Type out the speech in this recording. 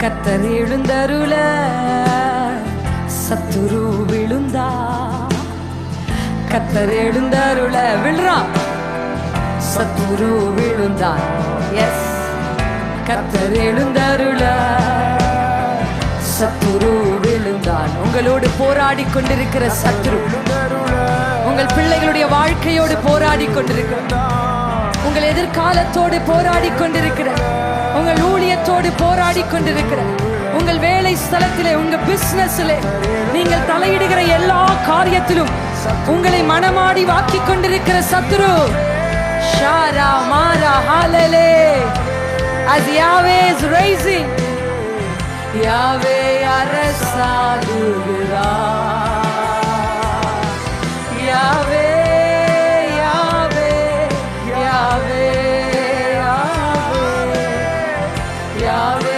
கர்த்தர் எழுந்தருள சத்துரு விழுந்தா. கர்த்தர் எழுந்தருள விழுறான், சத்துரு விழுந்தான். எஸ், கர்த்தர் எழுந்தருள சத்துரு விழுந்தான். உங்களோடு போராடி கொண்டிருக்கிற சத்துரு, உங்கள் பிள்ளைகளுடைய வாழ்க்கையோடு போராடி கொண்டிருக்கிற, உங்கள் எதிர்காலத்தோடு போராடி கொண்டிருக்கிற, உங்கள் ஊழியத்தோடு போராடி கொண்டிருக்கிற, உங்கள் வேலை ஸ்தலத்திலே, உங்க பிசினஸிலே நீங்கள் தலையிடுகிற எல்லா காரியத்திலும் உங்களை மனமாடி வாக்கி கொண்டிருக்கிற சத்துரு, ஷாரா மாரா ஹalele, as Yahweh is raising, Yahweh அரசாளுகிறார். Yahweh, Yahweh, Yahweh, Yahweh, Yahweh.